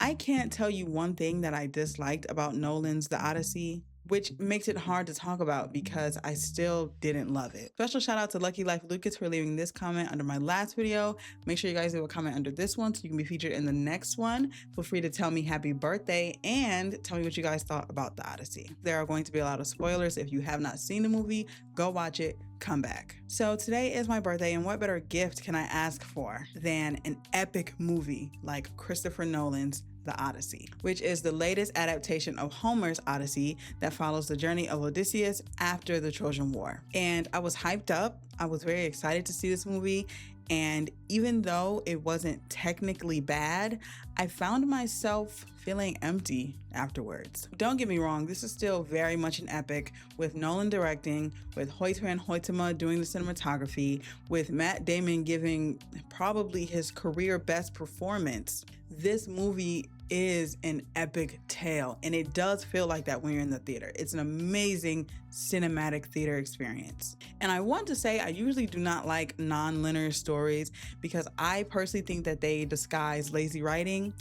I can't tell you one thing that I disliked about Nolan's The Odyssey, which makes it hard to talk about because I still didn't love it. Special shout out to Lucky Life Lucas for leaving this comment under my last video. Make sure you guys leave a comment under this one so you can be featured in the next one. Feel free to tell me happy birthday and tell me what you guys thought about The Odyssey. There are going to be a lot of spoilers. If you have not seen the movie, go watch it, come back. So today is my birthday, and what better gift can I ask for than an epic movie like Christopher Nolan's The Odyssey, which is the latest adaptation of Homer's Odyssey that follows the journey of Odysseus after the Trojan War. And I was hyped up. I was very excited to see this movie. And even though it wasn't technically bad, I found myself feeling empty afterwards. Don't get me wrong, this is still very much an epic, with Nolan directing, with Hoyt van Hoytema doing the cinematography, with Matt Damon giving probably his career best performance. This movie is an epic tale, and it does feel like that when you're in the theater. It's an amazing cinematic theater experience. And I want to say I usually do not like non-linear stories because I personally think that they disguise lazy writing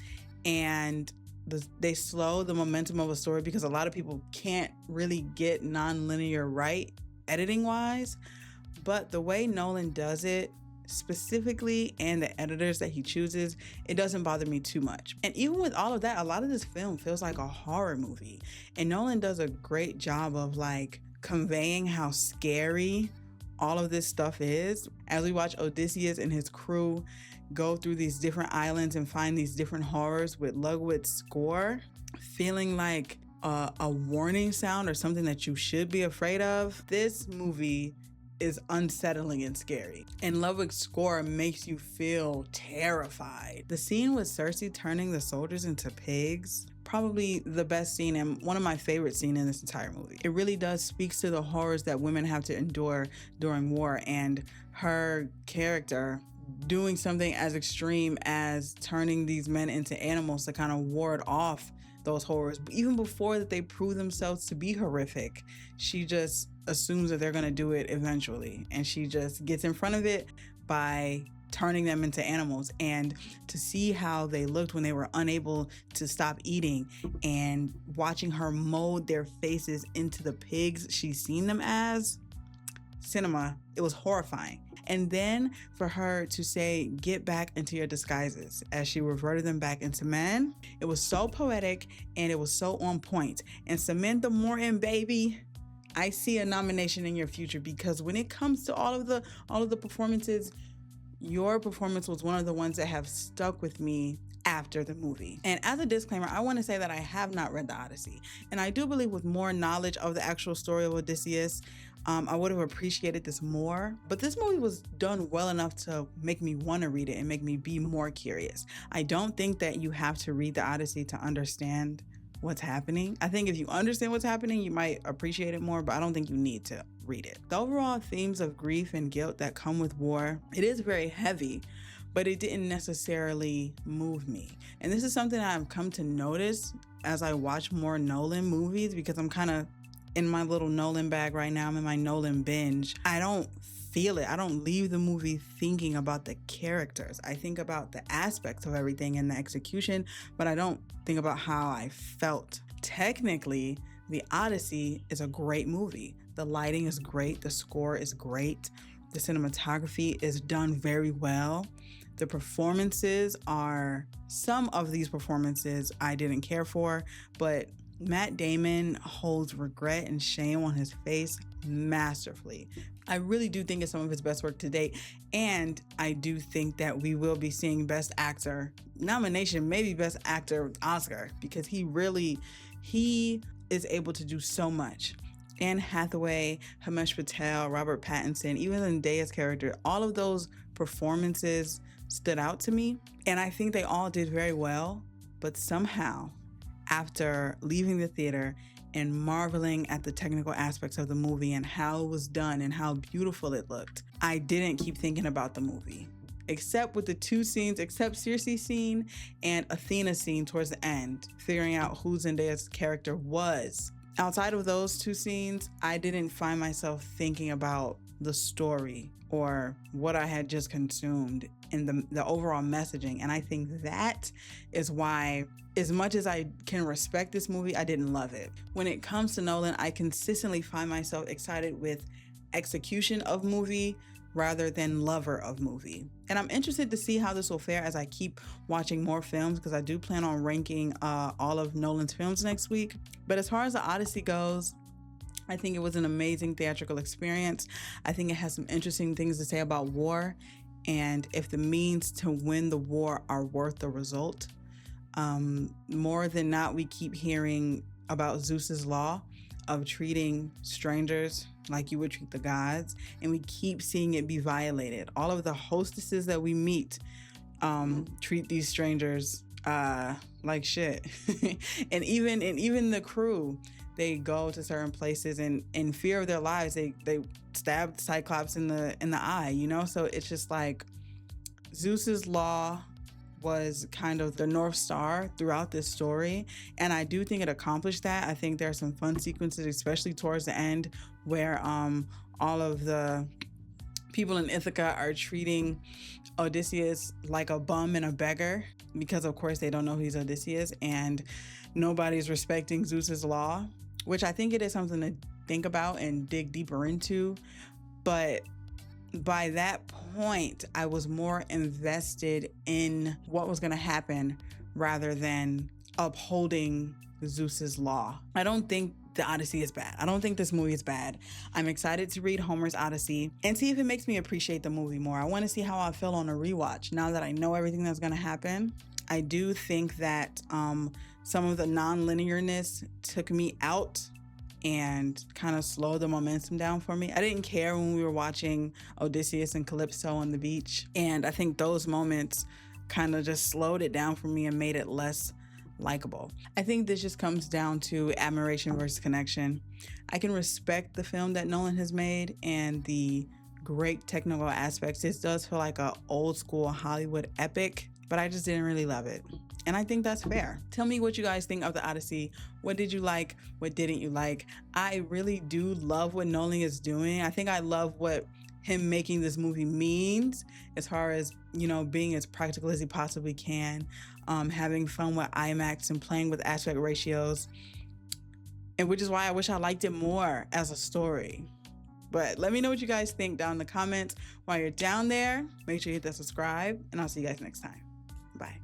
and they slow the momentum of a story, because a lot of people can't really get non-linear right editing wise. But the way Nolan does it specifically, and the editors that he chooses, it doesn't bother me too much. And even with all of that, a lot of this film feels like a horror movie, and Nolan does a great job of like conveying how scary all of this stuff is as we watch Odysseus and his crew go through these different islands and find these different horrors with Ludwig's score feeling like a warning sound or something that you should be afraid of. This movie is unsettling and scary, and Ludwig's score makes you feel terrified. The scene with Cersei turning the soldiers into pigs, probably the best scene and one of my favorite scenes in this entire movie. It really does speaks to the horrors that women have to endure during war, and her character doing something as extreme as turning these men into animals to kind of ward off those horrors. But even before that they prove themselves to be horrific, she just assumes that they're going to do it eventually, and she just gets in front of it by turning them into animals. And to see how they looked when they were unable to stop eating, and watching her mold their faces into the pigs she's seen them as, cinema, it was horrifying. And then for her to say, "Get back into your disguises," as she reverted them back into men, it was so poetic and it was so on point. And Samantha Morton, baby, I see a nomination in your future, because when it comes to all of the performances, your performance was one of the ones that have stuck with me after the movie. And as a disclaimer, I want to say that I have not read The Odyssey, and I do believe with more knowledge of the actual story of Odysseus, I would have appreciated this more. But this movie was done well enough to make me want to read it and make me be more curious. I don't think that you have to read The Odyssey to understand what's happening. I think if you understand what's happening, you might appreciate it more, but I don't think you need to read it. The overall themes of grief and guilt that come with war, it is very heavy, but it didn't necessarily move me. And this is something I've come to notice as I watch more Nolan movies, because I'm kind of in my little Nolan bag right now. I'm in my Nolan binge. I don't feel it. I don't leave the movie thinking about the characters. I think about the aspects of everything and the execution, but I don't think about how I felt. Technically, The Odyssey is a great movie. The lighting is great. The score is great. The cinematography is done very well. The performances are, some of these performances I didn't care for, but Matt Damon holds regret and shame on his face masterfully. I really do think it's some of his best work to date, and I do think that we will be seeing Best Actor nomination, maybe Best Actor Oscar, because he is able to do so much. Anne Hathaway, Himesh Patel, Robert Pattinson, even Zendaya's character, all of those performances stood out to me, and I think they all did very well. But somehow, after leaving the theater and marveling at the technical aspects of the movie and how it was done and how beautiful it looked, I didn't keep thinking about the movie. Except with the two scenes, except Circe's scene and Athena's scene towards the end, figuring out who Zendaya's character was. Outside of those two scenes, I didn't find myself thinking about the story or what I had just consumed and the overall messaging. And I think that is why, as much as I can respect this movie, I didn't love it. When it comes to Nolan, I consistently find myself excited with execution of movie rather than lover of movie. And I'm interested to see how this will fare as I keep watching more films, because I do plan on ranking all of Nolan's films next week. But as far as the Odyssey goes, I think it was an amazing theatrical experience. I think it has some interesting things to say about war, and if the means to win the war are worth the result. More than not, we keep hearing about Zeus's law of treating strangers like you would treat the gods, and we keep seeing it be violated. All of the hostesses that we meet treat these strangers like shit. and even the crew, they go to certain places and in fear of their lives, they stabbed Cyclops in the eye, you know? So it's just like Zeus's law was kind of the North Star throughout this story. And I do think it accomplished that. I think there are some fun sequences, especially towards the end, where all of the people in Ithaca are treating Odysseus like a bum and a beggar, because of course they don't know he's Odysseus, and nobody's respecting Zeus's law, which I think it is something to think about and dig deeper into. But by that point, I was more invested in what was going to happen rather than upholding Zeus's law. I don't think the Odyssey is bad. I don't think this movie is bad. I'm excited to read Homer's Odyssey and see if it makes me appreciate the movie more. I want to see how I feel on a rewatch now that I know everything that's going to happen. I do think that some of the non-linearness took me out and kind of slowed the momentum down for me. I didn't care when we were watching Odysseus and Calypso on the beach, and I think those moments kind of just slowed it down for me and made it less likable. I think this just comes down to admiration versus connection. I can respect the film that Nolan has made and the great technical aspects. This does feel like an old school Hollywood epic, but I just didn't really love it. And I think that's fair. Tell me what you guys think of the Odyssey. What did you like? What didn't you like? I really do love what Nolan is doing. I think I love what him making this movie means, as far as, you know, being as practical as he possibly can, having fun with IMAX and playing with aspect ratios, and which is why I wish I liked it more as a story. But let me know what you guys think down in the comments. While you're down there, make sure you hit that subscribe, and I'll see you guys next time. Bye.